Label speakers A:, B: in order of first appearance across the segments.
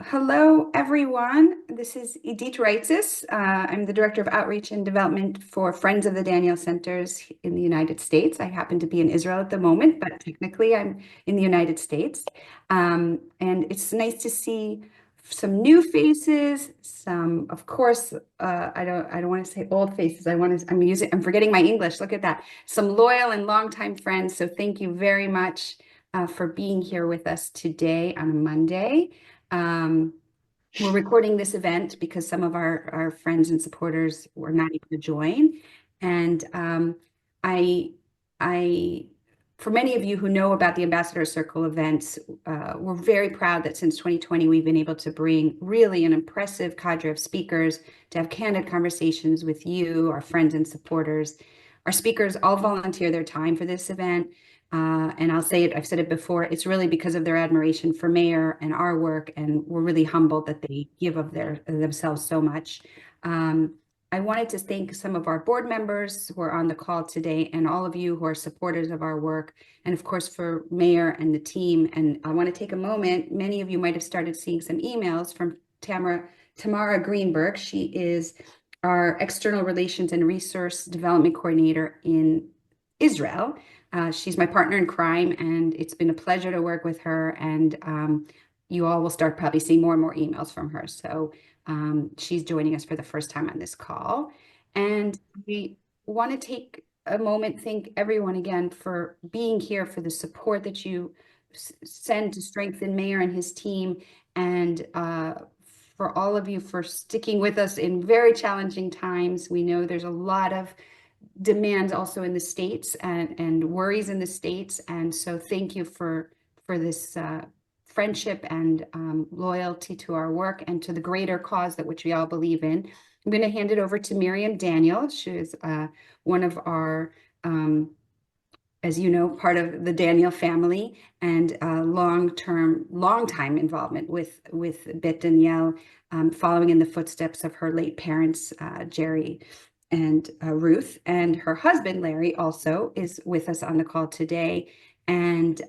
A: Hello, everyone. This is Idit Reitzis. I'm the Director of Outreach and Development for Friends of the Daniel Centers in the United States. I happen to be in Israel at the moment, but technically I'm in the United States. And it's nice to see some new faces, some, of course, I don't want to say old faces. I'm forgetting my English. Look at that. Some loyal and longtime friends. So thank you very much for being here with us today on a Monday. Um, we're recording this event because some of our friends and supporters were not able to join. And I, I, for many of you who know about the Ambassador Circle events, we're very proud that since 2020, we've been able to bring really an impressive cadre of speakers to have candid conversations with you, our friends and supporters. Our speakers all volunteer their time for this event. And I'll say it, I've said it before, it's really because of their admiration for Mayor and our work, and we're really humbled that they give of themselves so much. I wanted to thank some of our board members who are on the call today and all of you who are supporters of our work, and of course for Mayor and the team. And I want to take a moment, many of you might have started seeing some emails from Tamara Greenberg. She is our External Relations and Resource Development Coordinator in Israel. She's my partner in crime, and it's been a pleasure to work with her. And you all will start probably seeing more and more emails from her. So she's joining us for the first time on this call. And we want to take a moment, thank everyone again for being here, for the support that you send to strengthen Mayor and his team, and for all of you for sticking with us in very challenging times. We know there's a lot of demands also in the States and worries in the States. And so thank you for this friendship and loyalty to our work and to the greater cause that which we all believe in. I'm going to hand it over to Miriam Daniel. She is one of our, as you know, part of the Daniel family, and long time involvement with Bet Danielle, following in the footsteps of her late parents, Jerry and Ruth, and her husband, Larry, also is with us on the call today. And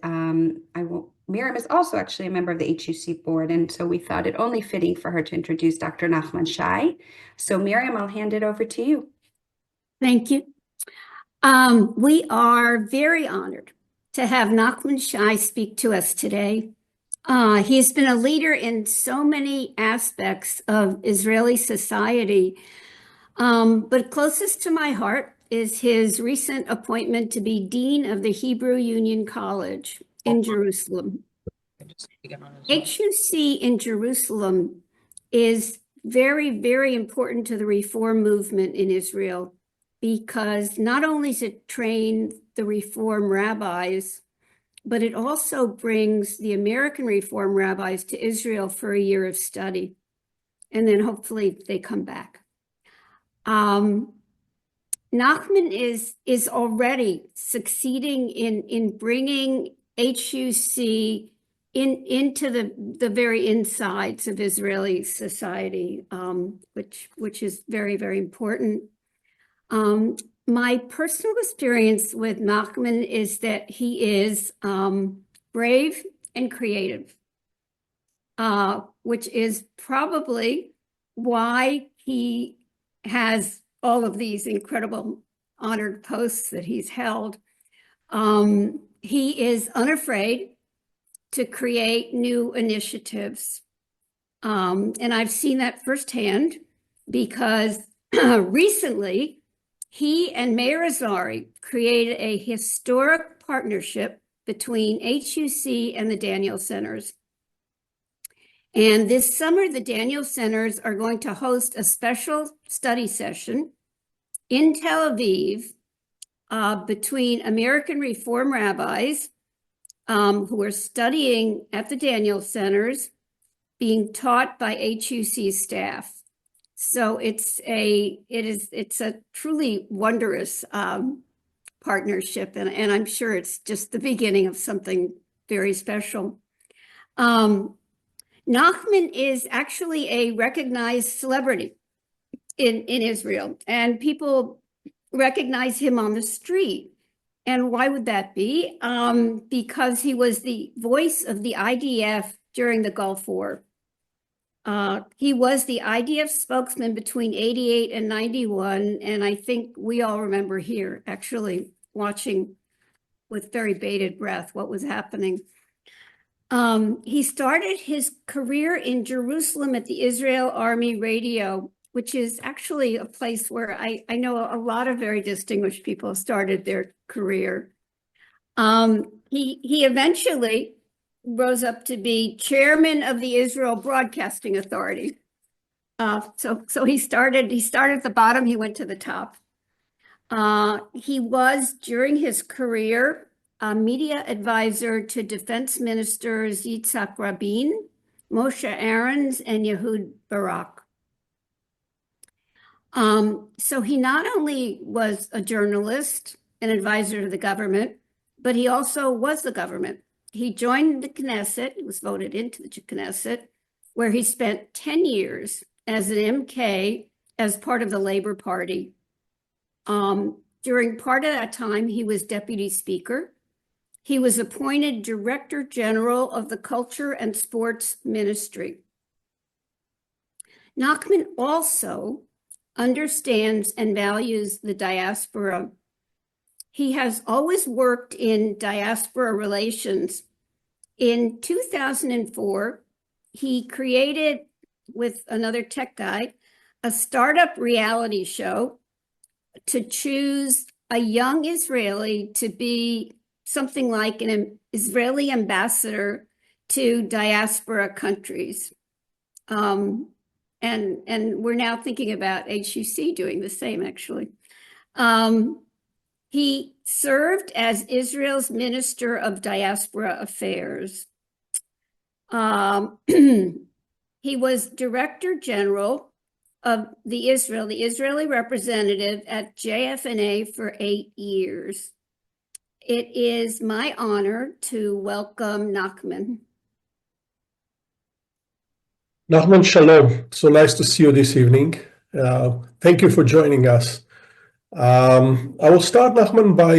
A: Miriam is also actually a member of the HUC board, and so we thought it only fitting for her to introduce Dr. Nachman Shai. So Miriam, I'll hand it over to you.
B: Thank you. We are very honored to have Nachman Shai speak to us today. He's been a leader in so many aspects of Israeli society, but closest to my heart is his recent appointment to be Dean of the Hebrew Union College in Jerusalem. HUC in Jerusalem is very, very important to the reform movement in Israel, because not only does it train the reform rabbis, but it also brings the American reform rabbis to Israel for a year of study. And then hopefully they come back. Nachman is already succeeding in bringing HUC into the very insides of Israeli society, which is very, very important. My personal experience with Nachman is that he is brave and creative, which is probably why he has all of these incredible honored posts that he's held. He is unafraid to create new initiatives. And I've seen that firsthand because recently he and Mayor Azari created a historic partnership between HUC and the Daniel Centers. And this summer, the Daniel Centers are going to host a special study session in Tel Aviv between American Reform rabbis who are studying at the Daniel Centers, being taught by HUC staff. So it's a truly wondrous partnership, and I'm sure it's just the beginning of something very special. Nachman is actually a recognized celebrity in Israel, and people recognize him on the street. And why would that be? Because he was the voice of the IDF during the Gulf War. He was the IDF spokesman between 88 and 91, and I think we all remember here actually watching with very bated breath what was happening. He started his career in Jerusalem at the Israel Army Radio, which is actually a place where I know a lot of very distinguished people started their career. He eventually rose up to be chairman of the Israel Broadcasting Authority. So he started at the bottom, he went to the top. He was, during his career, a media advisor to defense ministers Yitzhak Rabin, Moshe Aarons, and Ehud Barak. So he not only was a journalist, an advisor to the government, but he also was the government. He joined the Knesset, was voted into the Knesset, where he spent 10 years as an MK as part of the Labor Party. During part of that time, he was deputy speaker. He was appointed Director General of the Culture and Sports Ministry. Nachman also understands and values the diaspora. He has always worked in diaspora relations. In 2004, he created, with another tech guy, a startup reality show to choose a young Israeli to be something like an Israeli ambassador to diaspora countries. And we're now thinking about HUC doing the same, actually. He served as Israel's Minister of Diaspora Affairs. He was Director General of the Israeli representative at JFNA for 8 years. It is my honor to welcome Nachman.
C: Nachman, shalom. So nice to see you this evening. Thank you for joining us. I will start, Nachman, by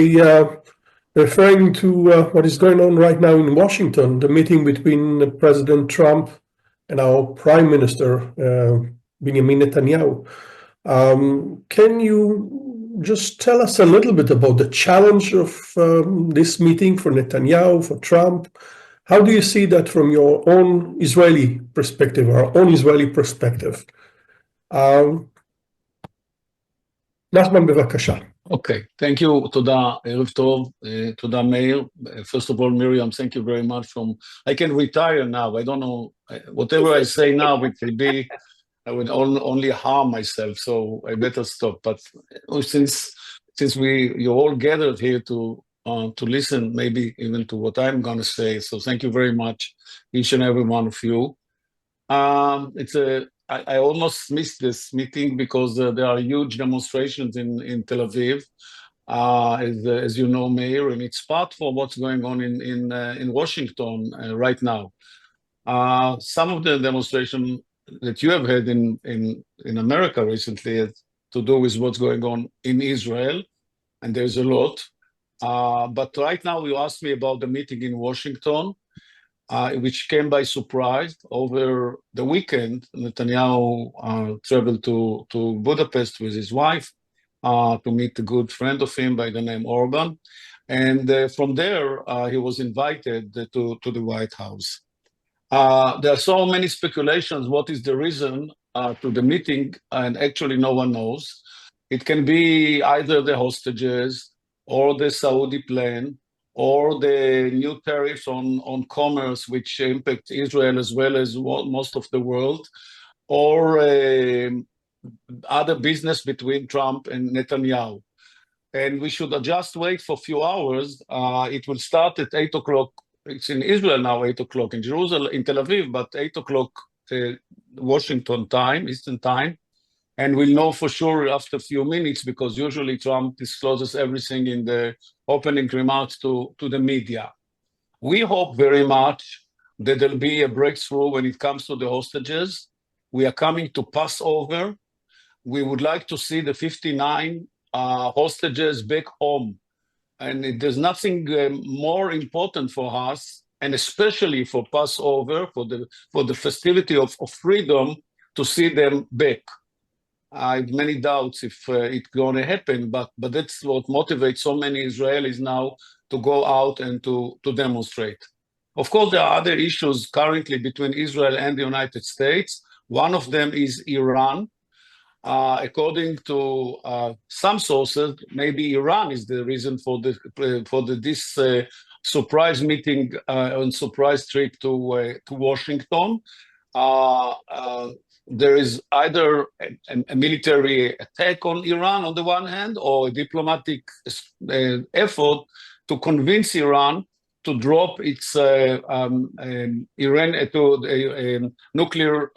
C: referring to what is going on right now in Washington, the meeting between President Trump and our Prime Minister, Benjamin Netanyahu. Can you just tell us a little bit about the challenge of this meeting for Netanyahu, for Trump? How do you see that from your own Israeli perspective, our own Israeli perspective? Nachman, bevakasha.
D: Okay, thank you. Toda, Erev Tov, Toda Meir. First of all, Miriam, thank you very much. I can retire now. I don't know, whatever I say now, it will be, I would only harm myself, so I better stop. But since you're all gathered here to listen, maybe even to what I'm going to say, so thank you very much, each and every one of you. I almost missed this meeting because there are huge demonstrations in Tel Aviv, as you know, Mayor, and it's part for what's going on in Washington right now. Some of the demonstration that you have had in America recently has to do with what's going on in Israel, and there's a lot. But right now, you asked me about the meeting in Washington, which came by surprise. Over the weekend, Netanyahu traveled to Budapest with his wife to meet a good friend of him by the name Orban. And from there, he was invited to the White House. There are so many speculations. What is the reason to the meeting? And actually, no one knows. It can be either the hostages or the Saudi plan, or the new tariffs on commerce, which impact Israel as well as most of the world, or other business between Trump and Netanyahu. And we should just wait for a few hours. It will start at 8 o'clock. It's in Israel now, 8 o'clock, in Jerusalem, in Tel Aviv, but 8 o'clock Washington time, Eastern time. And we'll know for sure after a few minutes, because usually Trump discloses everything in the opening remarks to the media. We hope very much that there'll be a breakthrough when it comes to the hostages. We are coming to Passover. We would like to see the 59 hostages back home. And there's nothing more important for us and especially for Passover, for the festivity of freedom, to see them back. I have many doubts if it's going to happen, but that's what motivates so many Israelis now to go out and to demonstrate. Of course, there are other issues currently between Israel and the United States. One of them is Iran. According to some sources, maybe Iran is the reason for this surprise meeting and surprise trip to Washington. There is either a military attack on Iran on the one hand, or a diplomatic effort to convince Iran to drop its nuclear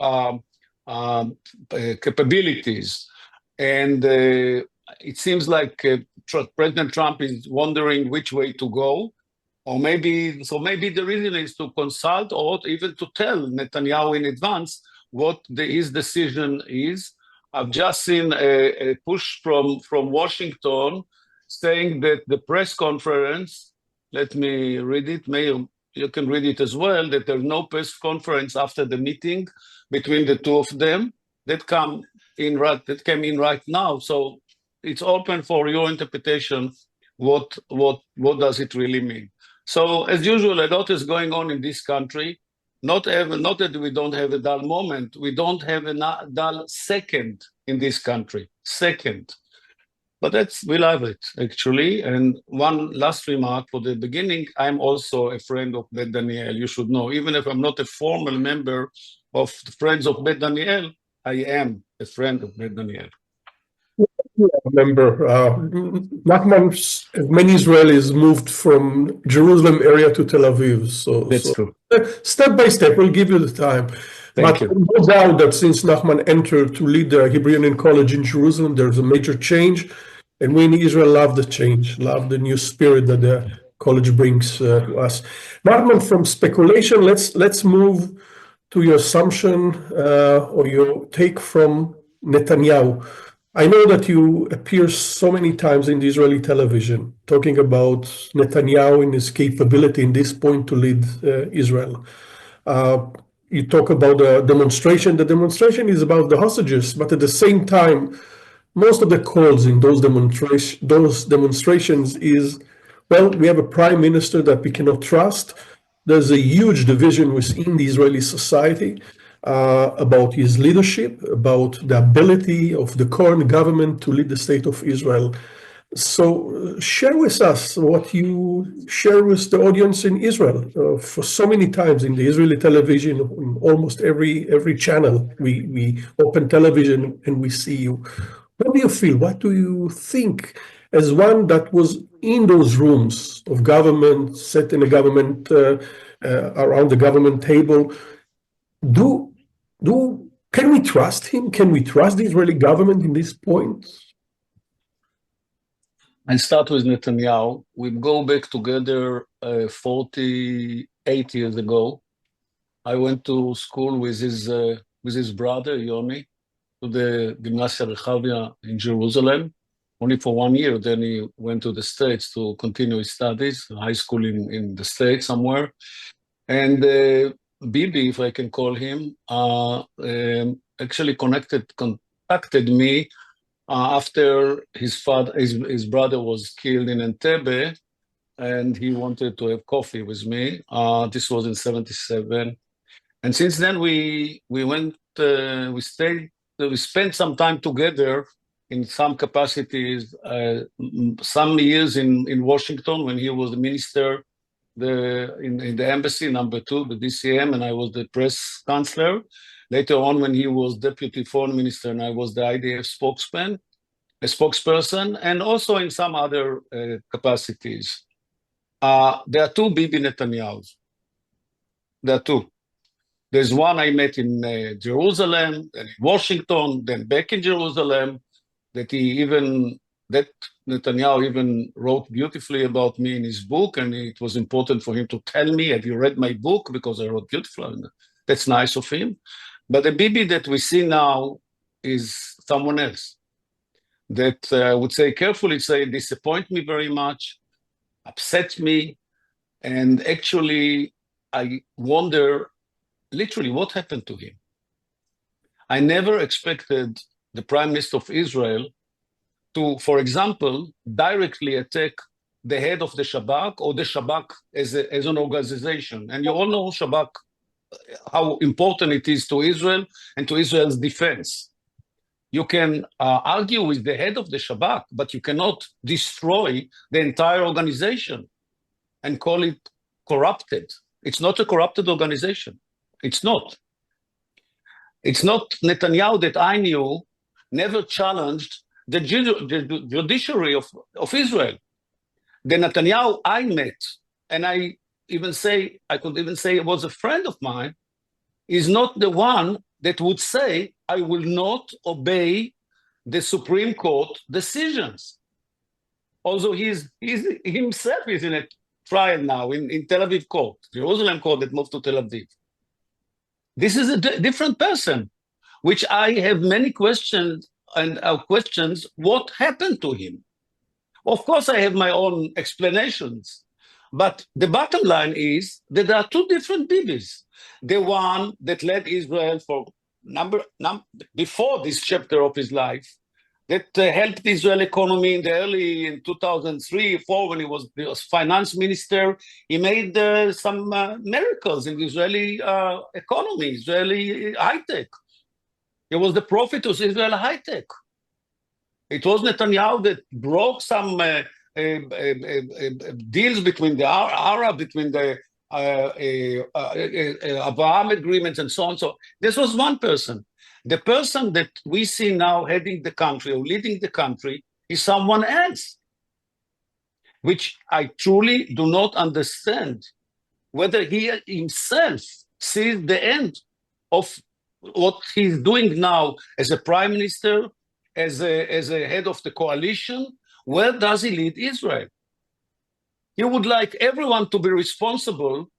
D: capabilities. And it seems like President Trump is wondering which way to go. Or maybe the reason is to consult or even to tell Netanyahu in advance what his decision is. I've just seen a push from Washington saying that the press conference, let me read it, Mayor, you can read it as well, that there's no press conference after the meeting between the two of them. That came in right now. So it's open for your interpretation. What does it really mean? So as usual, a lot is going on in this country. Not that we don't have a dull moment. We don't have a dull second in this country. Second. But we love it, actually. And one last remark for the beginning, I'm also a friend of Bet Daniel, you should know. Even if I'm not a formal member of the Friends of Bet Daniel, I am a friend of Bet Daniel.
C: Remember, Nachman, many Israelis moved from Jerusalem area to Tel Aviv.
D: That's true.
C: Step by step, we'll give you the time.
D: Thank you.
C: No doubt that since Nachman entered to lead the Hebrew College in Jerusalem, there's a major change. And we in Israel love the change, love the new spirit that the college brings to us. Nachman, from speculation, let's move to your assumption or your take from Netanyahu. I know that you appear so many times in the Israeli television talking about Netanyahu and his capability in this point to lead Israel. You talk about the demonstration. The demonstration is about the hostages, but at the same time, most of the calls in those demonstrations is, well, we have a prime minister that we cannot trust. There's a huge division within the Israeli society about his leadership, about the ability of the current government to lead the state of Israel. So share with us what you share with the audience in Israel. For so many times in the Israeli television, in almost every channel, we open television and we see you. What do you feel? What do you think as one that was in those rooms of government, sat in a government, around the government table? Can we trust him? Can we trust the Israeli government in this point?
D: I'll start with Netanyahu. We go back together 48 years ago. I went to school with his brother, Yoni, to the Gymnasia Rechavia in Jerusalem, only for 1 year. Then he went to the States to continue his studies, high school in the States somewhere. And Bibi, if I can call him, actually contacted me after his brother was killed in Entebbe, and he wanted to have coffee with me. This was in '77, and since then we spent some time together in some capacities. Some years in Washington when he was the minister. In the embassy, number 2, the DCM, and I was the press counselor. Later on, when he was deputy foreign minister, and I was the IDF spokesperson, and also in some other capacities. There are 2 Bibi Netanyahus. There are 2. There's one I met in Jerusalem, then in Washington, then back in Jerusalem, that Netanyahu even wrote beautifully about me in his book, and it was important for him to tell me, have you read my book? Because I wrote beautifully. That's nice of him. But the Bibi that we see now is someone else that I would say carefully disappoint me very much, upset me, and actually I wonder literally what happened to him. I never expected the Prime Minister of Israel to, for example, directly attack the head of the Shabak or the Shabak as an organization. And you all know Shabak, how important it is to Israel and to Israel's defense. You can argue with the head of the Shabak, but you cannot destroy the entire organization and call it corrupted. It's not a corrupted organization. It's not. It's not Netanyahu that I knew never challenged the judiciary of Israel. The Netanyahu I met, and I could even say it was a friend of mine, is not the one that would say, I will not obey the Supreme Court decisions. Although he himself is in a trial now in Tel Aviv court, Jerusalem court that moved to Tel Aviv. This is a different person, which I have many questions questions, what happened to him? Of course, I have my own explanations, but the bottom line is that there are two different Bibis. The one that led Israel for before this chapter of his life, that helped the Israeli economy in 2003, 2004, when he was finance minister. He made some miracles in the Israeli economy, Israeli high-tech. He was the prophet of Israel high-tech. It was Netanyahu that broke some deals between the Arab, between the Abraham agreements and so on. So this was one person. The person that we see now heading the country or leading the country is someone else, which I truly do not understand whether he himself sees the end of what he's doing now as a prime minister, as a head of the coalition. Where does he lead Israel? He would like everyone to be responsible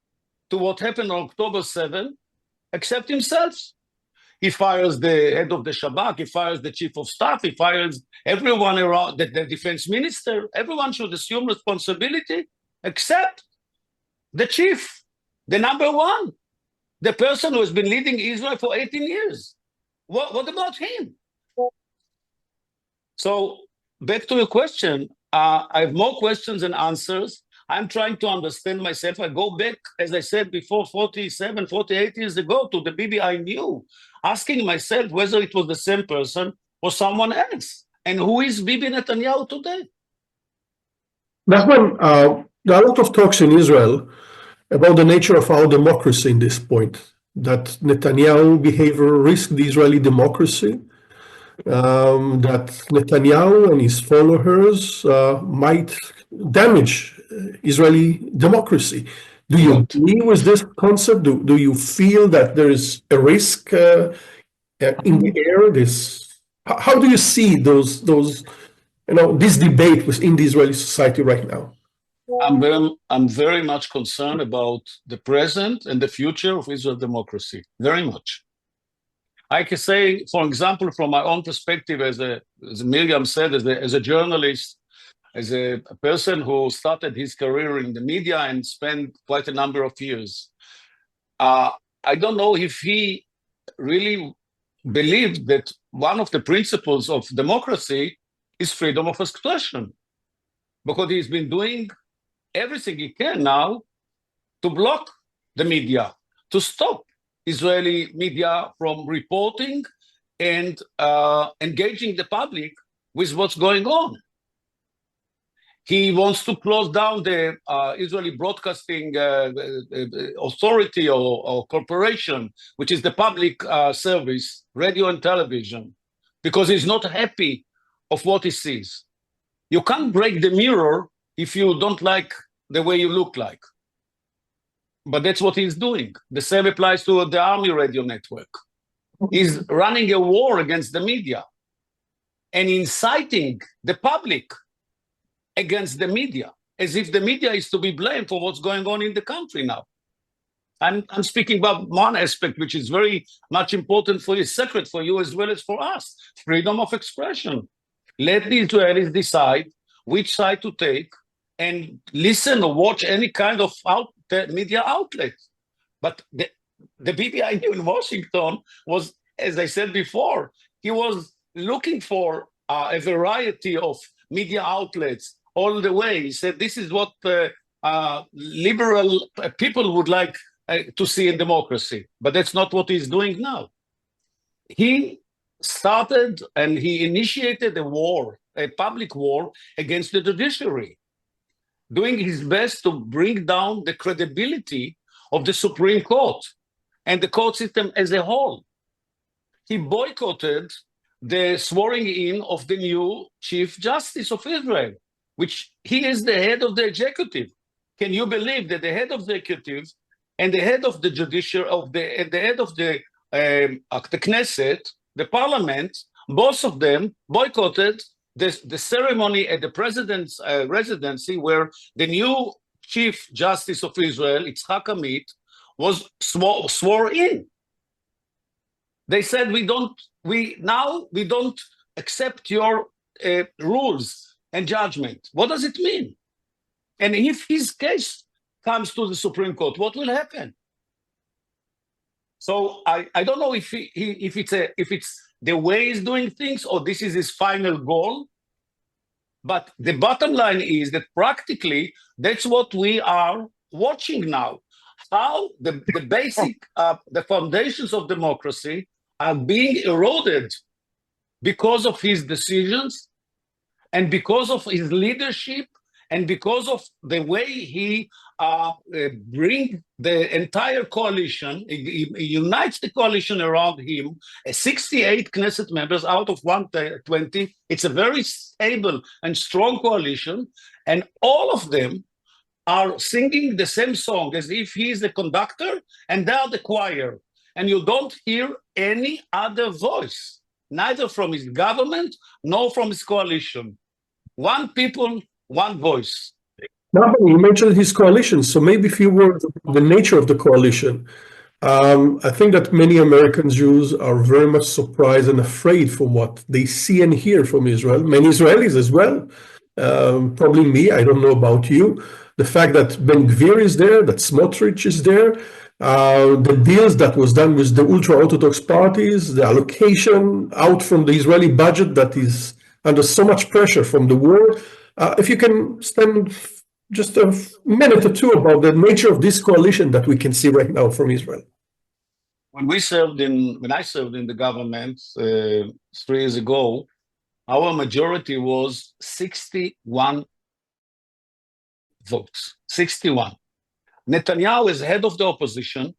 D: to what happened on October 7, except himself. He fires the head of the Shabak, he fires the chief of staff, he fires everyone around, the defense minister. Everyone should assume responsibility except the chief, the number one, the person who has been leading Israel for 18 years. What about him? So back to your question, I have more questions than answers. I'm trying to understand myself. I go back, as I said before, 47, 48 years ago to the Bibi I knew, asking myself whether it was the same person or someone else. And who is Bibi Netanyahu today?
C: Nachman, there are a lot of talks in Israel about the nature of our democracy in this point, that Netanyahu behavior risked the Israeli democracy, that Netanyahu and his followers might damage Israeli democracy. Do you agree with this concept? Do you feel that there is a risk in the air? How do you see this debate within the Israeli society right now?
D: I'm very much concerned about the present and the future of Israel democracy. Very much. I can say, for example, from my own perspective, as Miriam said, as a journalist, as a person who started his career in the media and spent quite a number of years, I don't know if he really believed that one of the principles of democracy is freedom of expression, because he's been doing everything he can now to block the media, to stop Israeli media from reporting and engaging the public with what's going on. He wants to close down the Israeli Broadcasting Authority or corporation, which is the public service, radio and television, because he's not happy of what he sees. You can't break the mirror if you don't like the way you look like. But that's what he's doing. The same applies to the Army radio network. He's running a war against the media and inciting the public against the media, as if the media is to be blamed for what's going on in the country now. I'm speaking about one aspect which is very much important for you, sacred for you as well as for us, freedom of expression. Let the Israelis decide which side to take and listen or watch any kind of media outlet. But the Bibi I knew in Washington was, as I said before, he was looking for a variety of media outlets all the way. He said, this is what liberal people would like to see in democracy. But that's not what he's doing now. He started and he initiated a war, a public war against the judiciary, doing his best to bring down the credibility of the Supreme Court and the court system as a whole. He boycotted the swearing in of the new Chief Justice of Israel, which he is the head of the executive. Can you believe that the head of the executive and the head of the judiciary, the head of the Knesset, the parliament, both of them boycotted the ceremony at the president's residency where the new Chief Justice of Israel, HUC-JIR, was sworn in. They said, we don't accept your rules and judgment. What does it mean? And if his case comes to the Supreme Court, what will happen? So I don't know if it's the way he's doing things or this is his final goal. But the bottom line is that practically that's what we are watching now. How the basic, the foundations of democracy are being eroded because of his decisions and because of his leadership and because of the way he brings the entire coalition, he unites the coalition around him, 68 Knesset members out of 120. It's a very stable and strong coalition, and all of them are singing the same song as if he is the conductor and they are the choir. And you don't hear any other voice, neither from his government nor from his coalition. One people, one voice.
C: Now, you mentioned his coalition, so maybe a few words about the nature of the coalition. I think that many American Jews are very much surprised and afraid from what they see and hear from Israel. Many Israelis as well, probably me, I don't know about you. The fact that Ben Gvir is there, that Smotrich is there, the deals that was done with the ultra-Orthodox parties, the allocation out from the Israeli budget that is under so much pressure from the war. If you can spend just a minute or two about the nature of this coalition that we can see right now from Israel.
D: When I served in the government 3 years ago, our majority was 61 votes, 61. Netanyahu, as head of the opposition,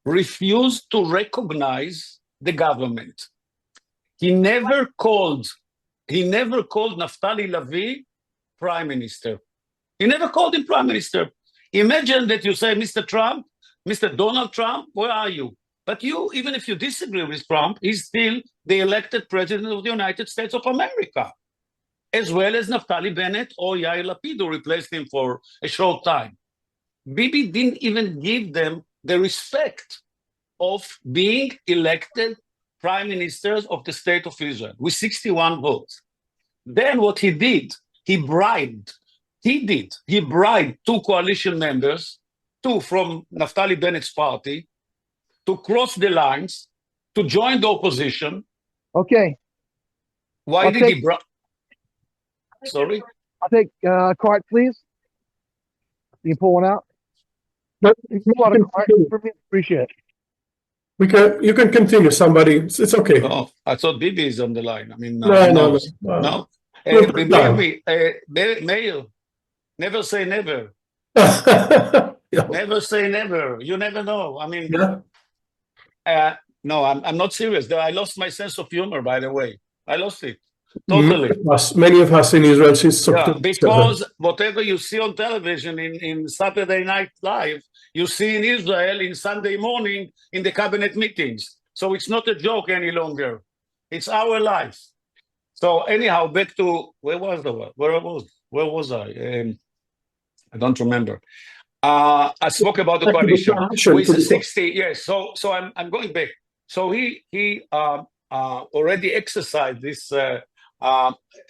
D: refused to recognize the government. He never called Naftali Lavi prime minister. He never called him prime minister. Imagine that you say, Mr. Trump, Mr. Donald Trump, where are you? But you, even if you disagree with Trump, he's still the elected president of the United States of America, as well as Naftali Bennett or Yair Lapid, who replaced him for a short time. Bibi didn't even give them the respect of being elected prime ministers of the state of Israel with 61 votes. Then what he did, he bribed 2 coalition members, 2 from Naftali Bennett's party, to cross the lines, to join the opposition.
E: Okay.
D: Why did he bribe? Sorry?
E: I'll take card, please. You can pull one out.
C: But
E: Pull out a card for me. Appreciate it.
C: You can continue, somebody. It's okay.
D: Oh, I thought Bibi is on the line. I mean,
C: No.
D: Mayor, never say never.
C: Yeah.
D: Never say never. You never know. I mean, no, I'm not serious. I lost my sense of humor, by the way. I lost it. Totally.
C: Many of us in Israel since October.
D: Because whatever you see on television in Saturday Night Live, you see in Israel in Sunday morning in the cabinet meetings. So it's not a joke any longer. It's our life. So anyhow, back to where was I? I don't remember. I spoke about the coalition with 60. Yes. So I'm going back. So he already exercised this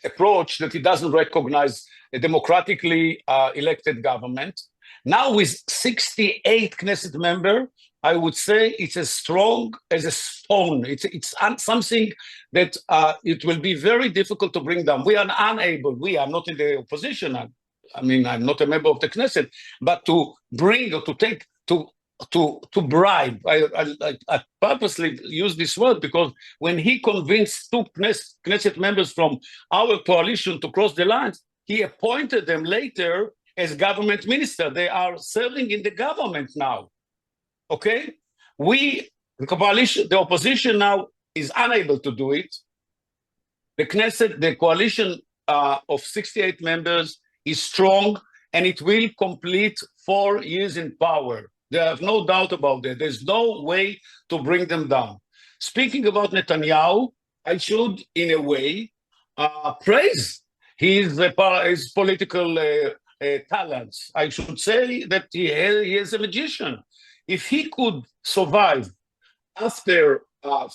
D: approach that he doesn't recognize a democratically elected government. Now with 68 Knesset members I would say it's as strong as a stone. It's something that it will be very difficult to bring down. We are unable. I'm not in the opposition. I mean, I'm not a member of the Knesset, but to bring or to take to bribe. I purposely use this word because when he convinced two Knesset members from our coalition to cross the lines, he appointed them later as government minister. They are serving in the government now. Okay, the coalition, the opposition now is unable to do it. The Knesset, the coalition of 68 members is strong, and it will complete 4 years in power. There have no doubt about that. There's no way to bring them down. Speaking about Netanyahu, I should, in a way, praise his political talents. I should say that he is a magician. If he could survive after,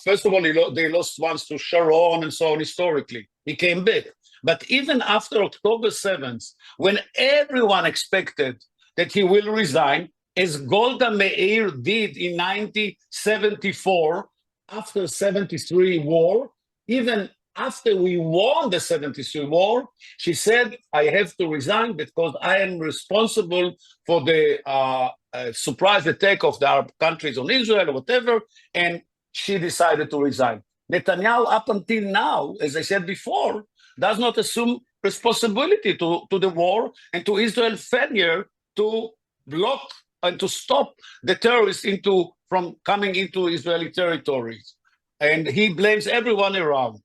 D: first of all, they lost once to Sharon and so on historically, he came back. But even after October 7th, when everyone expected that he will resign, as Golda Meir did in 1974, after 73 war, even after we won the 73 war, she said, I have to resign because I am responsible for the surprise attack of the Arab countries on Israel or whatever, and she decided to resign. Netanyahu, up until now, as I said before, does not assume responsibility to the war and to Israel's failure to block and to stop the terrorists from coming into Israeli territories. And he blames everyone around.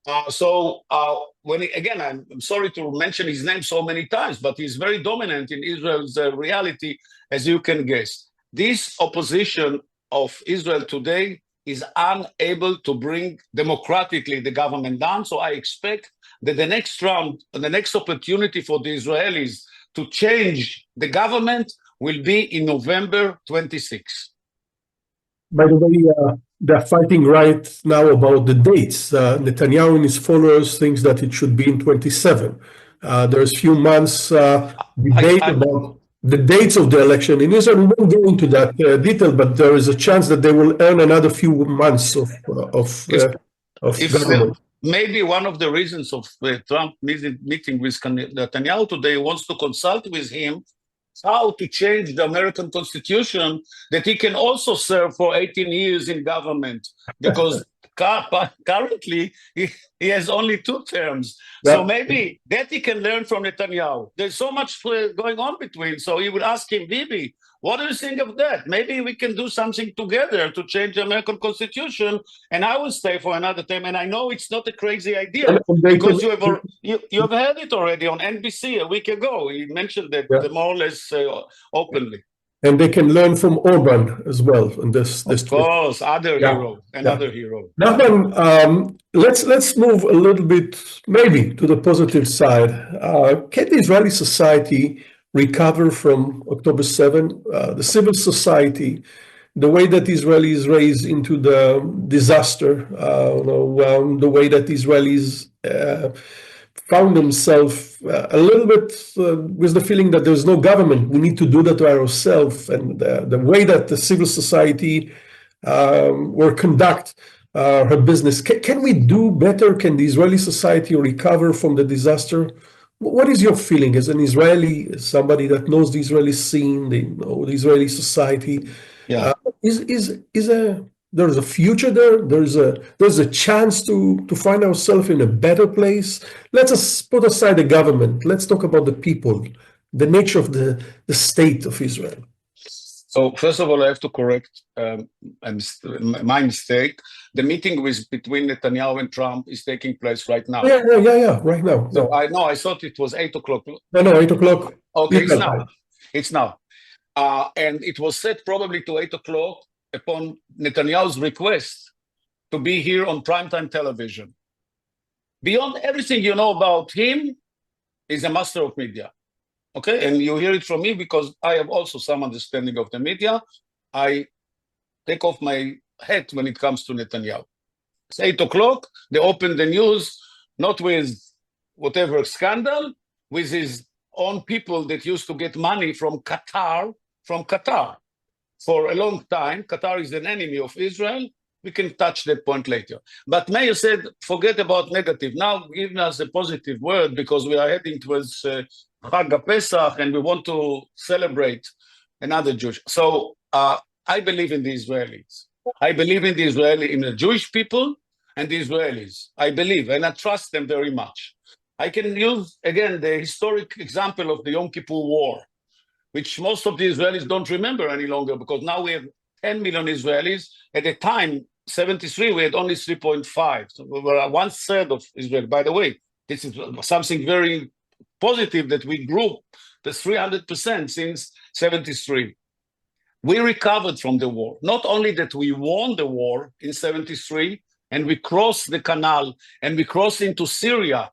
D: Again, I'm sorry to mention his name so many times, but he's very dominant in Israel's reality, as you can guess. This opposition of Israel today is unable to bring democratically the government down. So I expect that the next round, the next opportunity for the Israelis to change the government will be in November 26.
C: By the way, they're fighting right now about the dates. Netanyahu and his followers thinks that it should be in 27. There's few months debate about the dates of the election in Israel. We won't go into that detail, but there is a chance that they will earn another few months of government.
D: Maybe one of the reasons of Trump meeting with Netanyahu today wants to consult with him how to change the American Constitution that he can also serve for 18 years in government, because currently he has only 2 terms. Yeah. So maybe that he can learn from Netanyahu. There's so much going on between. So he would ask him, Bibi, what do you think of that? Maybe we can do something together to change the American Constitution, and I will stay for another term. And I know it's not a crazy idea because you have heard it already on NBC a week ago. He mentioned that more or less openly.
C: And they can learn from Orban as well. In this
D: of course, another hero.
C: Nachman, let's move a little bit, maybe, to the positive side. Can the Israeli society recover from October 7? The civil society, the way that Israelis raised into the disaster, the way that Israelis found themselves a little bit with the feeling that there's no government. We need to do that to ourselves. And the way that the civil society will conduct her business. Can we do better? Can the Israeli society recover from the disaster? What is your feeling as an Israeli, as somebody that knows the Israeli scene, the Israeli society?
D: Yeah.
C: There's a future there. There's a chance to find ourselves in a better place. Let us put aside the government. Let's talk about the people, the nature of the state of Israel.
D: So first of all, I have to correct my mistake. The meeting between Netanyahu and Trump is taking place right now.
C: Yeah, right now.
D: So I thought it was 8 o'clock.
C: No, 8 o'clock.
D: Okay, it's now. And it was set probably to 8 o'clock upon Netanyahu's request to be here on primetime television. Beyond everything you know about him, he's a master of media. Okay, and you hear it from me because I have also some understanding of the media. I take off my hat when it comes to Netanyahu. It's 8 o'clock, they open the news, not with whatever scandal, with his own people that used to get money from Qatar. for a long time. Qatar is an enemy of Israel. We can touch that point later. But Meir said, forget about negative. Now give us a positive word because we are heading towards Chag Pesach and we want to celebrate another Jewish. So I believe in the Israelis. I believe in the Jewish people and the Israelis. I believe and I trust them very much. I can use, again, the historic example of the Yom Kippur War, which most of the Israelis don't remember any longer because now we have 10 million Israelis. At the time, 73, we had only 3.5. So we were 1/3 of Israel. By the way, this is something very positive that we grew the 300% since 73. We recovered from the war. Not only that we won the war in 73 and we crossed the canal and we crossed into Syria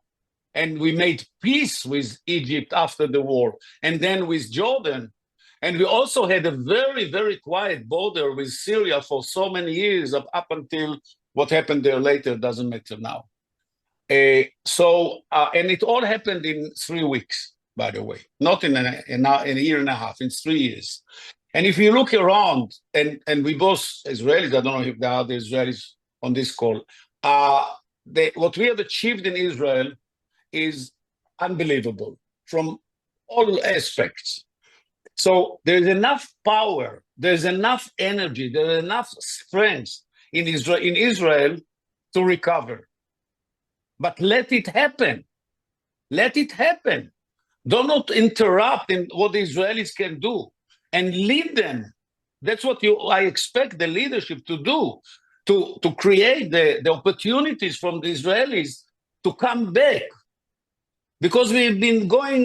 D: and we made peace with Egypt after the war and then with Jordan. And we also had a very, very quiet border with Syria for so many years up until what happened there later doesn't matter now. And it all happened in 3 weeks, by the way, not in a year and a half, in 3 years. And if you look around, and we both Israelis, I don't know if there are other Israelis on this call, what we have achieved in Israel is unbelievable from all aspects. So there's enough power, there's enough energy, there's enough strength in Israel to recover. But let it happen. Let it happen. Do not interrupt in what the Israelis can do and lead them. That's what I expect the leadership to do, to create the opportunities from the Israelis to come back. Because we've been going,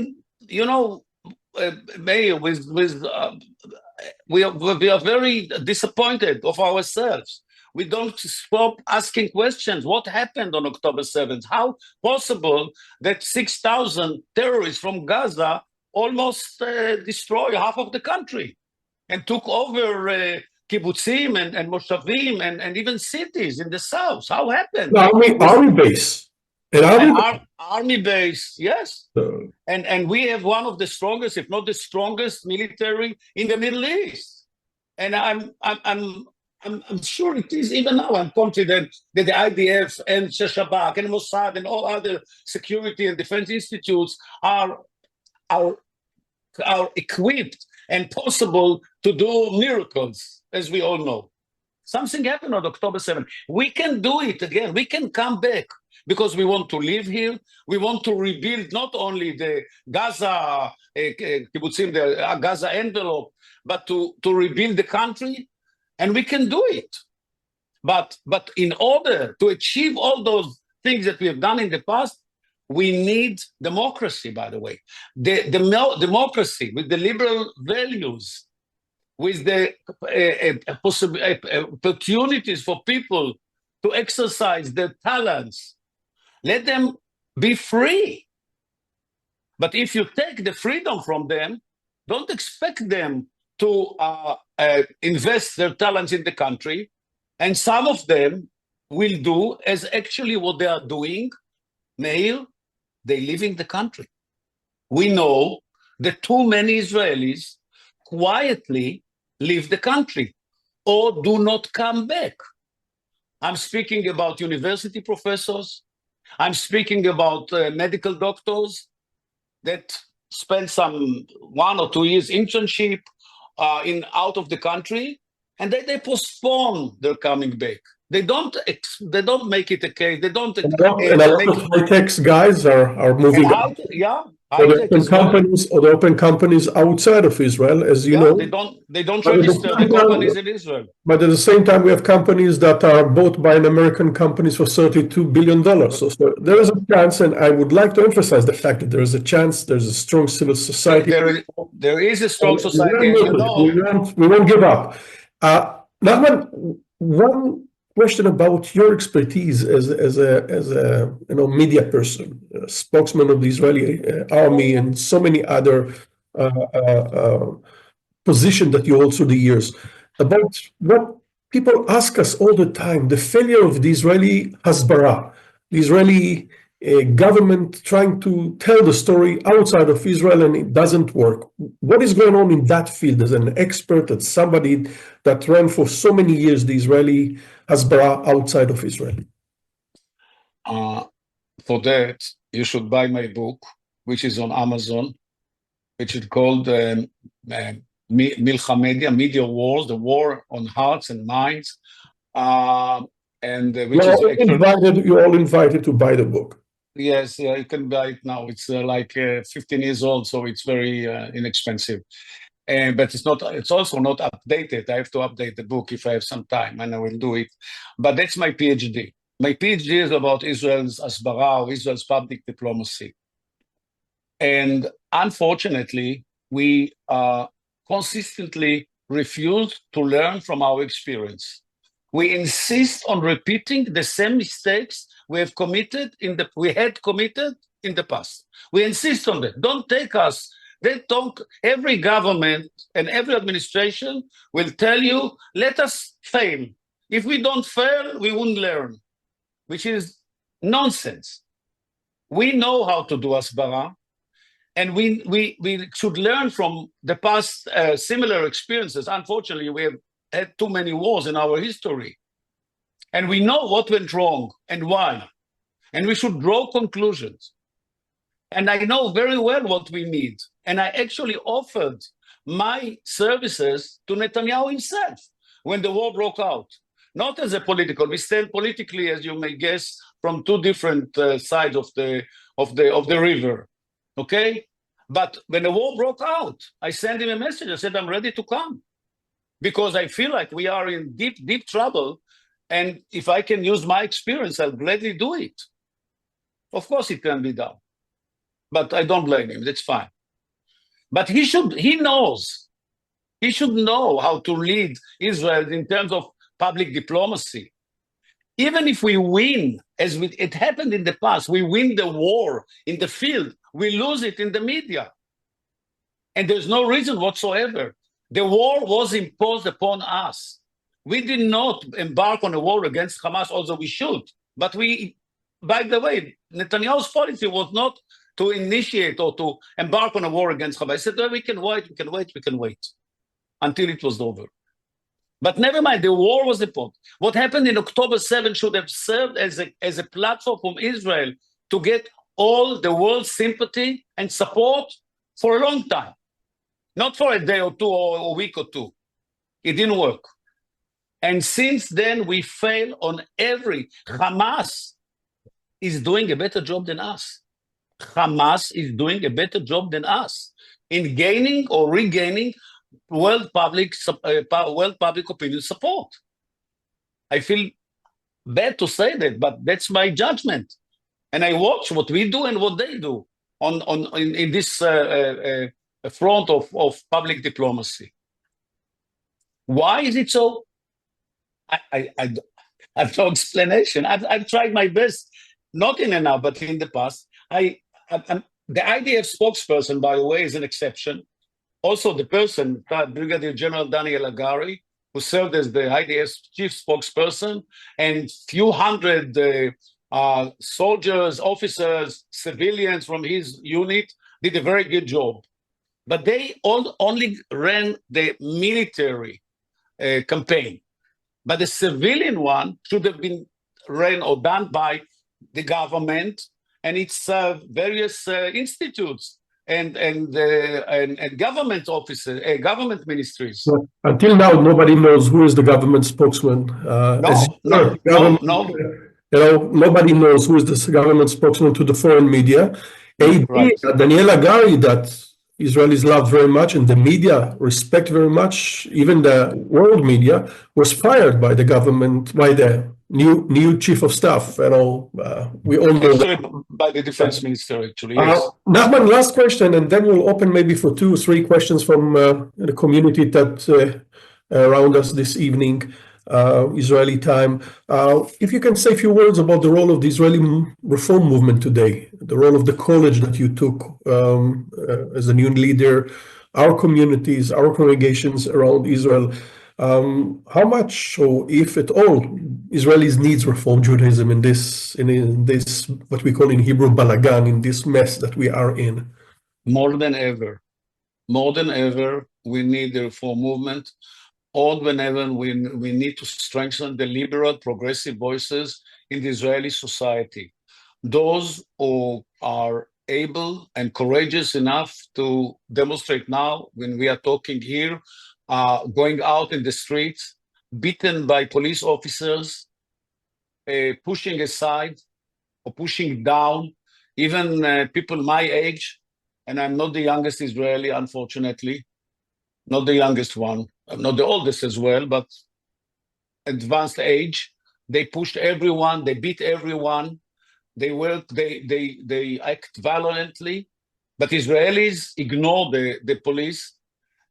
D: Meir, we are very disappointed of ourselves. We don't stop asking questions. What happened on October 7th? How possible that 6,000 terrorists from Gaza almost destroyed half of the country and took over kibbutzim and moshavim and even cities in the south? How happened?
C: Army base.
D: Army base, yes. And we have one of the strongest, if not the strongest, military in the Middle East. And I'm sure it is even now. I'm confident that the IDF and Shabak and Mossad and all other security and defense institutes are equipped and possible to do miracles, as we all know. Something happened on October 7th. We can do it again. We can come back because we want to live here. We want to rebuild not only the Gaza kibbutzim, the Gaza envelope, but to rebuild the country. And we can do it. But in order to achieve all those things that we have done in the past, we need democracy, by the way. The democracy with the liberal values, with the opportunities for people to exercise their talents. Let them be free. But if you take the freedom from them, don't expect them to invest their talents in the country. And some of them will do as actually what they are doing. Meir, they live in the country. We know that too many Israelis quietly leave the country or do not come back. I'm speaking about university professors. I'm speaking about medical doctors that spend some 1 or 2 years internship out of the country, and they postpone their coming back. They don't make it a case. They don't.
C: And a lot of high-tech guys are moving out. Or open companies outside of Israel, as you know.
D: They don't register the companies in Israel.
C: But at the same time, we have companies that are bought by an American companies for $32 billion. So there is a chance, and I would like to emphasize the fact that there is a chance. There's a strong civil society.
D: There is a strong society, as you know.
C: We won't give up. Nachman, one question about your expertise as a media person, spokesman of the Israeli army, and so many other positions that you hold through the years, about what people ask us all the time: the failure of the Israeli hasbara, the Israeli a government trying to tell the story outside of Israel and it doesn't work. What is going on in that field as an expert, as somebody that ran for so many years the Israeli Hasbara outside of Israel?
D: For that, you should buy my book, which is on Amazon, which is called Milcha Media Wars, the War on Hearts and Minds, which is actually...
C: You're all invited to buy the book.
D: Yes, yeah, you can buy it now. It's like 15 years old, so it's very inexpensive. But it's also not updated. I have to update the book if I have some time, and I will do it. But that's my PhD. My PhD is about Israel's Hasbara, or Israel's public diplomacy. And unfortunately, we consistently refuse to learn from our experience. We insist on repeating the same mistakes we had committed in the past. We insist on that. Don't take us. Every government and every administration will tell you, let us fail. If we don't fail, we won't learn, which is nonsense. We know how to do Hasbara, and we should learn from the past similar experiences. Unfortunately, we have had too many wars in our history. And we know what went wrong and why. And we should draw conclusions. And I know very well what we need. And I actually offered my services to Netanyahu himself when the war broke out. Not as a political, we stand politically, as you may guess, from two different sides of the river. Okay? But when the war broke out, I sent him a message. I said, I'm ready to come. Because I feel like we are in deep, deep trouble. And if I can use my experience, I'll gladly do it. Of course it can be done. But I don't blame him, that's fine. But he should know how to lead Israel in terms of public diplomacy. Even if we win, as it happened in the past, we win the war in the field, we lose it in the media. And there's no reason whatsoever. The war was imposed upon us. We did not embark on a war against Hamas, although we should. But by the way, Netanyahu's policy was not to initiate or to embark on a war against Hamas. He said, well, we can wait until it was over. But never mind, the war was important. What happened in October 7 should have served as a platform from Israel to get all the world's sympathy and support for a long time. Not for a day or two or a week or two. It didn't work. And since then, we fail on every... Hamas is doing a better job than us. Hamas is doing a better job than us in gaining or regaining world public opinion support. I feel bad to say that, but that's my judgment. And I watch what we do and what they do in this front of public diplomacy. Why is it so? I have no explanation. I've tried my best, not in and now, but in the past. The IDF spokesperson, by the way, is an exception. Also, the person, Brigadier General Daniel Hagari, who served as the IDF chief spokesperson, and few hundred soldiers, officers, civilians from his unit did a very good job. But they only ran the military campaign. But the civilian one should have been ran or done by the government and its various institutes and government offices, government ministries.
C: So, until now, nobody knows who is the government spokesman.
D: No.
C: Nobody knows who is the government spokesman to the foreign media.
D: Right.
C: Daniel Hagari, that Israelis love very much and the media respect very much, even the world media, was fired by the government, by the new chief of staff. We all know that.
D: By the defense minister, actually. Yes.
C: Nachman, last question, and then we'll open maybe for 2 or 3 questions from the community that around us this evening, Israeli time. If you can say a few words about the role of the Israeli reform movement today, the role of the college that you took as a new leader, our communities, our congregations around Israel. How much, or if at all, Israelis needs Reform Judaism in this what we call in Hebrew balagan, in this mess that we are in?
D: More than ever, we need the reform movement. More than ever, we need to strengthen the liberal, progressive voices in the Israeli society. Those who are able and courageous enough to demonstrate now, when we are talking here, going out in the streets, beaten by police officers, pushing aside or pushing down even people my age, and I'm not the youngest Israeli, unfortunately, not the youngest one, I'm not the oldest as well, but advanced age. They pushed everyone, they beat everyone, they act violently, but Israelis ignore the police,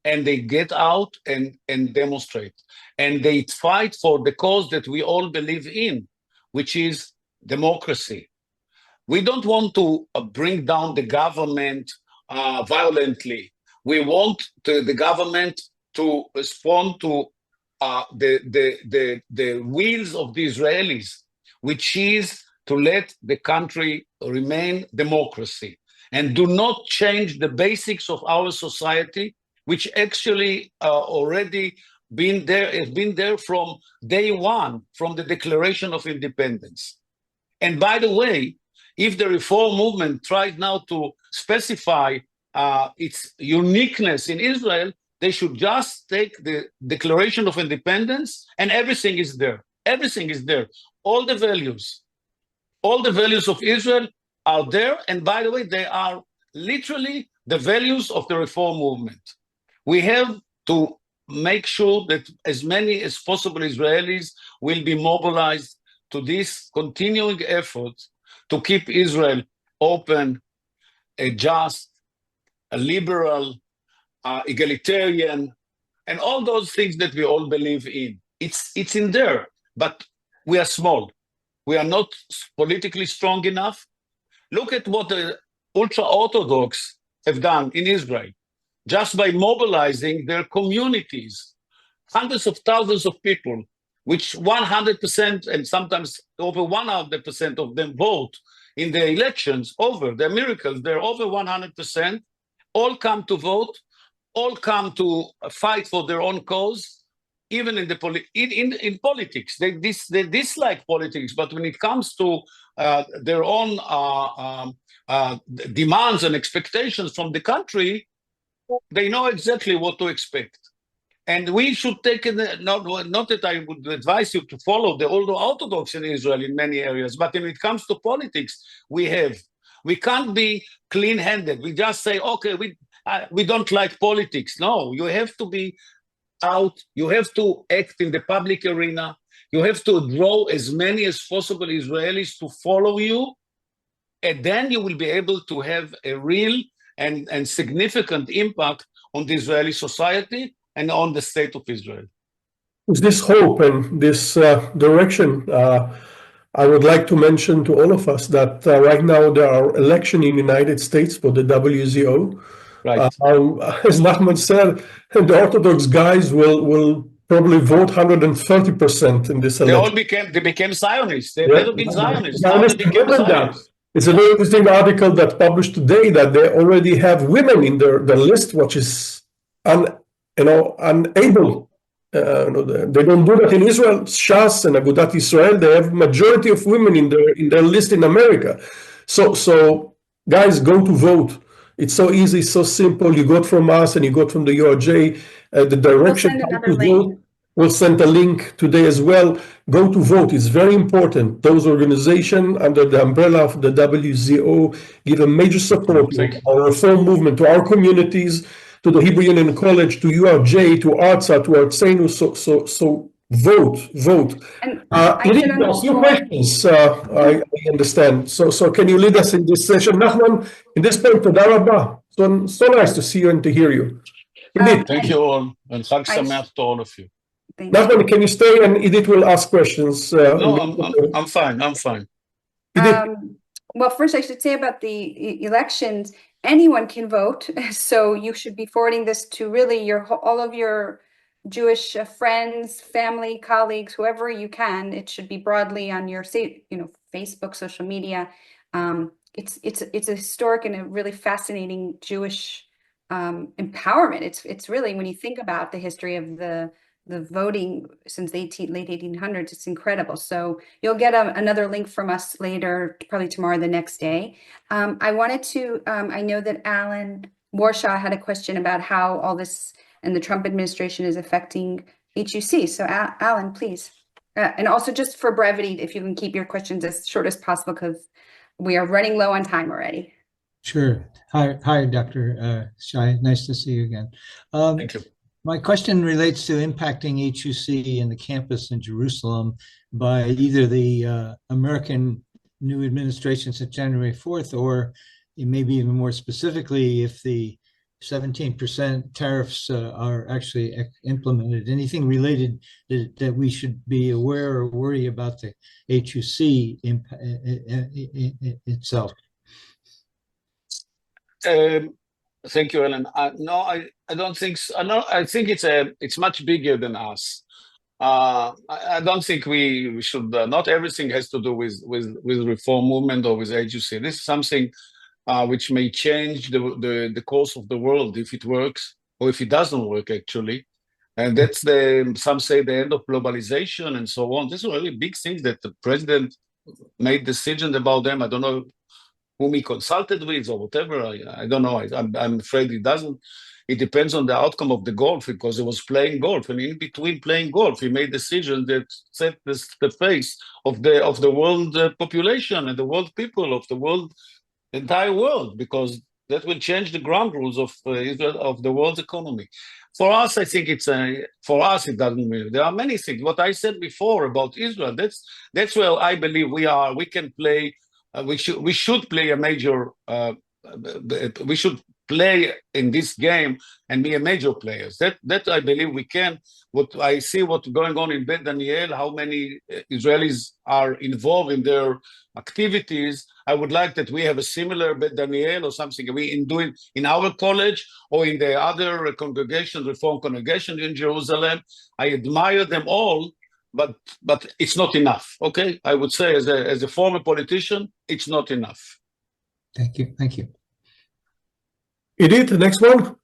D: and they get out and demonstrate. And they fight for the cause that we all believe in, which is democracy. We don't want to bring down the government violently. We want the government to respond to the wills of the Israelis, which is to let the country remain democracy and do not change the basics of our society, which actually already has been there from day one, from the Declaration of Independence. And by the way, if the reform movement tries now to specify its uniqueness in Israel, they should just take the Declaration of Independence and everything is there. Everything is there. All the values of Israel are there. And by the way, they are literally the values of the reform movement. We have to make sure that as many as possible Israelis will be mobilized to this continuing effort to keep Israel open, just, liberal, egalitarian, and all those things that we all believe in. It's in there, but we are small. We are not politically strong enough. Look at what the ultra-Orthodox have done in Israel. Just by mobilizing their communities, hundreds of thousands of people, which 100% and sometimes over 100% of them vote in the elections over, they're miracles, they're over 100%, all come to vote, all come to fight for their own cause, even in politics. They dislike politics, but when it comes to their own demands and expectations from the country, they know exactly what to expect. And we should take it, not that I would advise you to follow the older Orthodox in Israel in many areas, but when it comes to politics, we can't be clean-handed. We just say, okay, we don't like politics. No, you have to be out. You have to act in the public arena. You have to draw as many as possible Israelis to follow you. And then you will be able to have a real and significant impact on the Israeli society and on the state of Israel.
C: With this hope and this direction, I would like to mention to all of us that right now there are elections in the United States for the WZO.
D: Right.
C: As Nachman said, the Orthodox guys will probably vote 130% in this election.
D: They became Zionists. They've never been Zionists. Now they became Zionists.
C: It's a very interesting article that published today that they already have women in their list, which is unable. They don't do that in Israel. Shas and Agudat Israel, they have majority of women in their list in America. So guys, go to vote. It's so easy, so simple. You got from us and you got from the URJ. The direction to vote. We'll send a link today as well. Go to vote. It's very important. Those organizations under the umbrella of the WZO give a major support to our reform movement, to our communities, to the Hebrew Union College, to URJ, to ARTSA, to Artsenu. So vote.
A: And
C: a few questions, I understand. So can you lead us in this session? Nachman, in this point, Toda Rabba. So nice to see you and to hear you.
D: Thank you all, and Chag Sameach to all of you.
C: Nachman, can you stay and Edith will ask questions?
D: No, I'm fine.
A: Well, first I should say about the elections, anyone can vote. So you should be forwarding this to really all of your Jewish friends, family, colleagues, whoever you can. It should be broadly on your, Facebook, social media. It's a historic and a really fascinating Jewish empowerment. It's really, when you think about the history of the voting since the late 1800s, it's incredible. So you'll get another link from us later, probably tomorrow, the next day. I wanted to, I know that Alan Warshaw had a question about how all this and the Trump administration is affecting HUC. So Alan, please. And also, just for brevity, if you can keep your questions as short as possible, because we are running low on time already.
F: Sure. Hi, Dr. Shai. Nice to see you again.
D: Thank you.
F: My question relates to impacting HUC and the campus in Jerusalem by either the American new administration since January 4th, or maybe even more specifically, if the 17% tariffs are actually implemented. Anything related that we should be aware or worry about the HUC itself?
D: Thank you, Ellen. No, I don't think so. No, I think it's much bigger than us. I don't think we should. Not everything has to do with reform movement or with HUC. This is something which may change the course of the world if it works or if it doesn't work, actually. And that's some say the end of globalization and so on. These are really big things that the president made decisions about them. I don't know whom he consulted with or whatever. I don't know. I'm afraid he doesn't. It depends on the outcome of the golf, because he was playing golf, and in between playing golf, he made decisions that set the face of the world population and the world people of the world, entire world, because that will change the ground rules of Israel, of the world's economy. For us, I think for us it doesn't really. There are many things. What I said before about Israel, that's where I believe we can play. We should play a major. We should play in this game and be a major players. That I believe we can. What I see, what's going on in Bet Daniel, how many Israelis are involved in their activities. I would like that we have a similar Bet Daniel or something we do it in our college or in the other congregations, Reform congregation in Jerusalem. I admire them all. But it's not enough, okay? I would say as a former politician, it's not enough.
F: Thank you. Thank you.
C: Edith, the next one.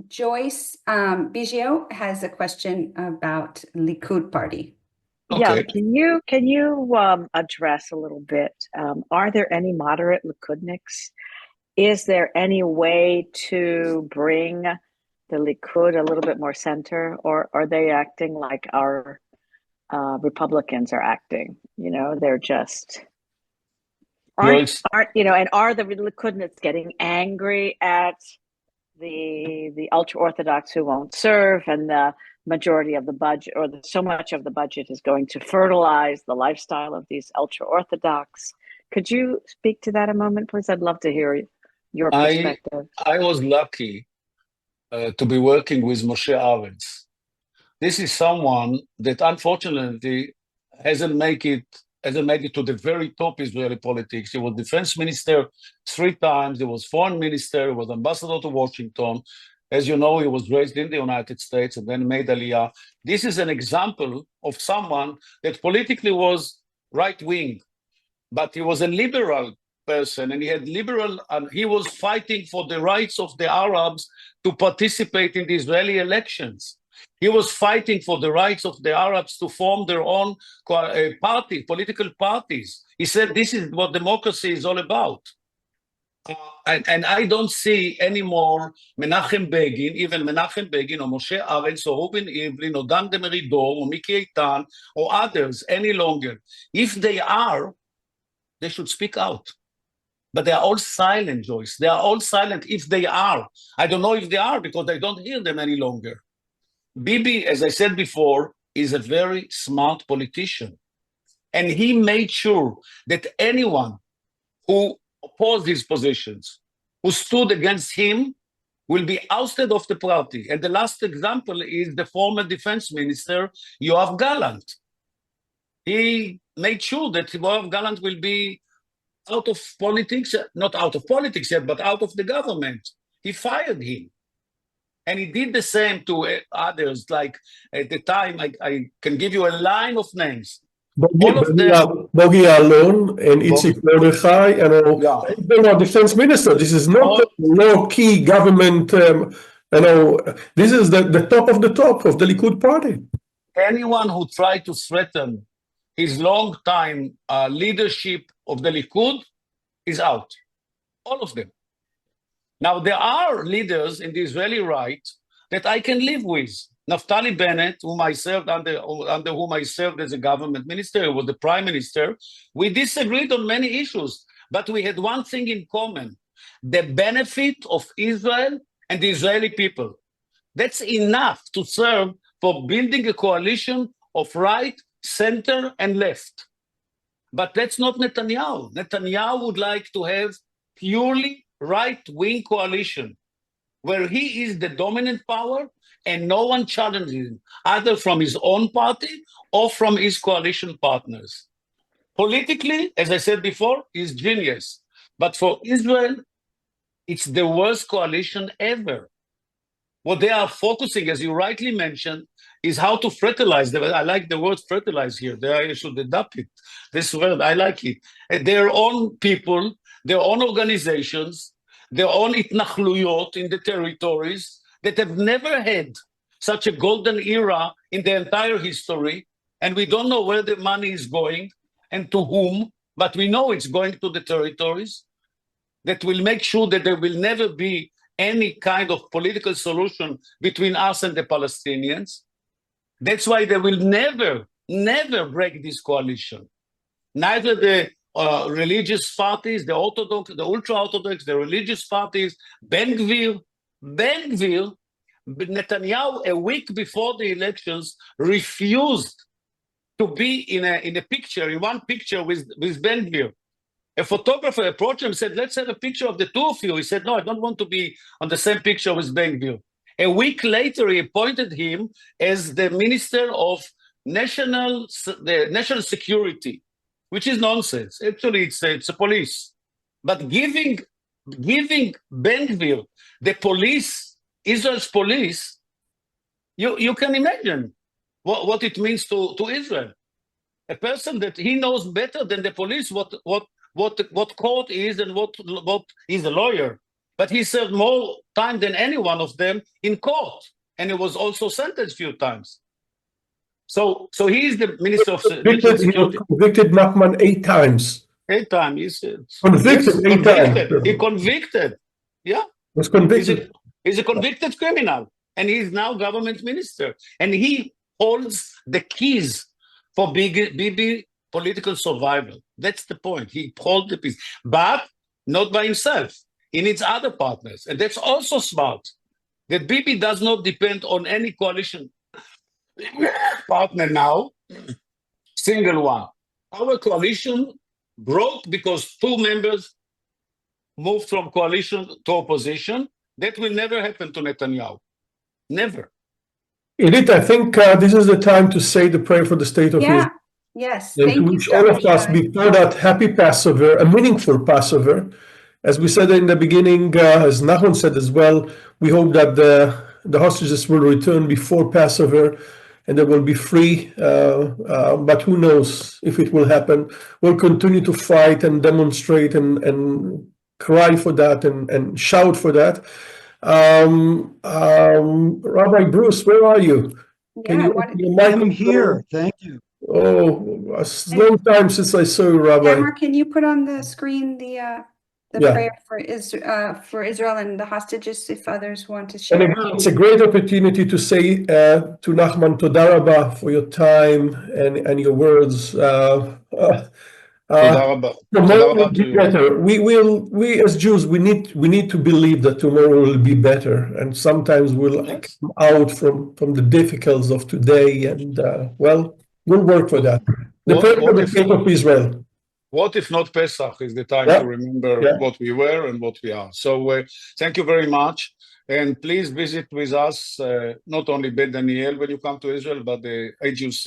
A: Joyce Biggio has a question about Likud party.
D: Okay.
G: Yeah, can you address a little bit? Are there any moderate Likudniks? Is there any way to bring the Likud a little bit more center, or are they acting like our Republicans are acting? They're just aren't and are the Likudniks getting angry at the ultra Orthodox who won't serve, and the majority of the budget, or so much of the budget, is going to fertilize the lifestyle of these ultra Orthodox? Could you speak to that a moment, please? I'd love to hear your perspective.
D: I was lucky to be working with Moshe Arens. This is someone that unfortunately hasn't made it to the very top Israeli politics. He was defense minister 3 times. He was foreign minister. He was ambassador to Washington. As you know, he was raised in the United States and then made Aliyah. This is an example of someone that politically was right-wing, but he was a liberal person, and he was fighting for the rights of the Arabs to participate in the Israeli elections. He was fighting for the rights of the Arabs to form their own political parties. He said this is what democracy is all about. And I don't see anymore Menachem Begin, even Menachem Begin or Moshe Arens or Reuben Rivlin or Dan de Meridor or Miki Eitan or others any longer. If they are, they should speak out. But they are all silent, Joyce. They are all silent if they are. I don't know if they are because I don't hear them any longer. Bibi, as I said before, is a very smart politician. And he made sure that anyone who opposed his positions, who stood against him, will be ousted of the party. And the last example is the former defense minister, Yoav Gallant. He made sure that Yoav Gallant will be out of politics, not out of politics yet, but out of the government. He fired him. And he did the same to others. Like at the time, I can give you a line of names. All of them.
C: Bogi Alon and Itzik Mordechai and
D: Yeah.
C: they're defense minister. This is not a low-key government. This is the top of the Likud party.
D: Anyone who tried to threaten his long-time leadership of the Likud is out. All of them. Now, there are leaders in the Israeli right that I can live with. Naftali Bennett, whom I served under whom I served as a government minister, was the prime minister. We disagreed on many issues, but we had one thing in common: the benefit of Israel and the Israeli people. That's enough to serve for building a coalition of right, center, and left. But that's not Netanyahu. Netanyahu would like to have purely right-wing coalition, where he is the dominant power and no one challenges him, either from his own party or from his coalition partners. Politically, as I said before, he's genius. But for Israel, it's the worst coalition ever. What they are focusing, as you rightly mentioned, is how to fertilize them. I like the word fertilize here. I should adapt it. This word, I like it. Their own people, their own organizations, their own itnachluyot in the territories that have never had such a golden era in the entire history. And we don't know where the money is going and to whom, but we know it's going to the territories that will make sure that there will never be any kind of political solution between us and the Palestinians. That's why they will never, never break this coalition. Neither the religious parties, the Orthodox, the ultra-Orthodox, the religious parties, Ben Gvir, Netanyahu, a week before the elections, refused to be in a picture, in one picture with Ben Gvir. A photographer approached him and said, let's have a picture of the two of you. He said, no, I don't want to be on the same picture with Ben Gvir. A week later, he appointed him as the Minister of National Security, which is nonsense. Actually, it's a police. But giving Ben Gvir the police, Israel's police, you can imagine what it means to Israel. A person that he knows better than the police what court is and what he's a lawyer. But he served more time than any one of them in court. And he was also sentenced a few times. So he is the Minister of National Security.
C: He convicted Nachman 8 times.
D: 8 times, he said.
C: Convicted
D: Yes,
C: 8 times.
D: He convicted. Yeah.
C: Was convicted.
D: He's a convicted criminal. And he's now government minister. And he holds the keys for Bibi political survival. That's the point. He holds the peace. But not by himself. He needs other partners. And that's also smart. That Bibi does not depend on any coalition partner now, single one. Our coalition broke because 2 members moved from coalition to opposition. That will never happen to Netanyahu. Never.
C: Edith, I think this is the time to say the prayer for the state of Israel.
A: Yes.
C: And
A: Thank
C: to
A: you,
C: wish all of
A: Dr.
C: us
A: Shai.
C: before that happy Passover, a meaningful Passover. As we said in the beginning, as Nachman said as well, we hope that the hostages will return before Passover and they will be free. But who knows if it will happen. We'll continue to fight and demonstrate and cry for that and shout for that. Rabbi Bruce, where are you? Can you open your
H: I'm
C: microphone?
H: here. Thank you.
C: Oh, a long time since I saw you, Rabbi.
A: Tamar, can you put on the screen the
C: Yeah.
A: prayer for Israel and the hostages if others want to
C: And
A: share?
C: again, it's a great opportunity to say to Nachman, Toda Rabba for your time and your words.
D: Toda Rabba. Toda
C: Tomorrow will
D: Rabba to
C: be
D: you.
C: better. We as Jews, we need to believe that tomorrow will be better. And sometimes we'll
D: Yes.
C: come out from the difficulties of today. And well, we'll work for that. The prayer for the state of Israel.
D: What if not Pesach is the time
C: Yeah.
D: to remember
C: Yeah.
D: what we were and what we are? So thank you very much. And please visit with us, not only Bet Daniel when you come to Israel, but the HUC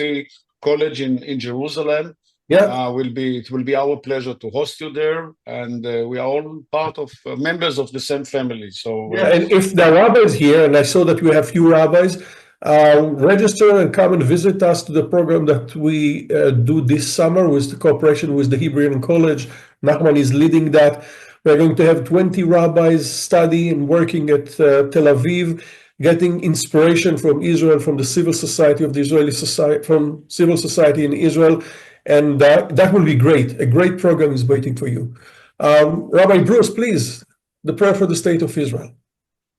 D: College in Jerusalem.
C: Yeah.
D: it will be our pleasure to host you there, and we are all part of members of the same family. So
C: Yeah, and if the rabbis here, and I saw that we have few rabbis, register and come and visit us to the program that we do this summer with the cooperation with the Hebrew College. Nachman is leading that. We're going to have 20 rabbis studying and working at Tel Aviv, getting inspiration from Israel, from the civil society of the Israeli society, from civil society in Israel, and that will be great. A great program is waiting for you. Rabbi Bruce, please, the prayer for the state of Israel.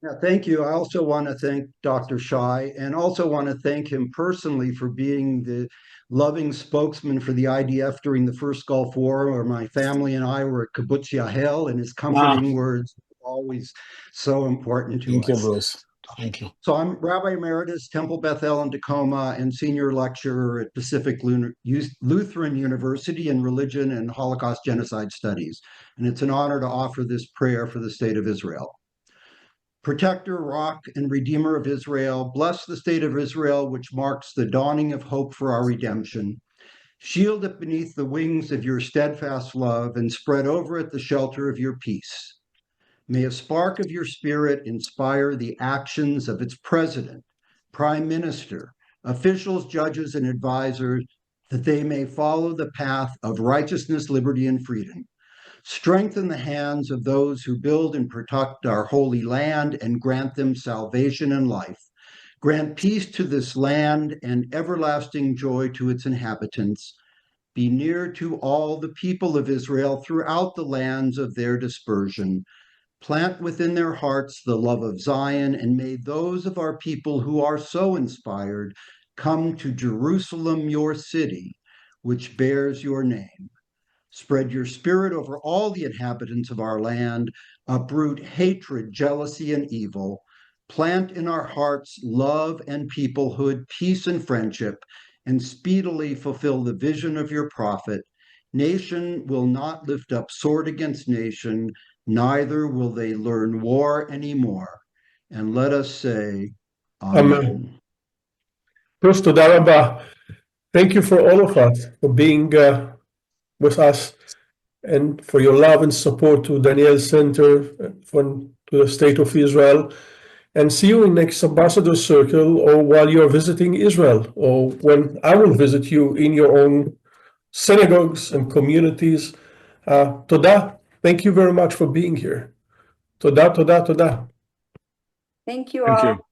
H: Yeah, thank you. I also want to thank Dr. Shai and also want to thank him personally for being the loving spokesman for the IDF during the first Gulf War, where my family and I were at Kibbutz Yahel, and his comforting words are always so important to
D: thank you,
H: us.
D: Bruce. Thank you.
H: So I'm Rabbi Emeritus, Temple Bethel in Tacoma, and Senior Lecturer at Pacific Lutheran University in Religion and Holocaust Genocide Studies. And it's an honor to offer this prayer for the state of Israel. Protector, rock, and redeemer of Israel, bless the state of Israel, which marks the dawning of hope for our redemption. Shield it beneath the wings of your steadfast love and spread over it the shelter of your peace. May a spark of your spirit inspire the actions of its president, prime minister, officials, judges, and advisors, that they may follow the path of righteousness, liberty, and freedom. Strengthen the hands of those who build and protect our holy land and grant them salvation and life. Grant peace to this land and everlasting joy to its inhabitants. Be near to all the people of Israel throughout the lands of their dispersion. Plant within their hearts the love of Zion, and may those of our people who are so inspired come to Jerusalem, your city, which bears your name. Spread your spirit over all the inhabitants of our land, uproot hatred, jealousy, and evil. Plant in our hearts love and peoplehood, peace and friendship, and speedily fulfill the vision of your prophet. Nation will not lift up sword against nation, neither will they learn war anymore. And let us say, Amen.
C: First, toda rabba. Thank you for all of us for being with us and for your love and support to Daniel Center, to the State of Israel. And see you in next Ambassador Circle or while you're visiting Israel or when I will visit you in your own synagogues and communities. Toda. Thank you very much for being here. Toda, toda, toda.
A: Thank you
D: Thank
A: all.
D: you.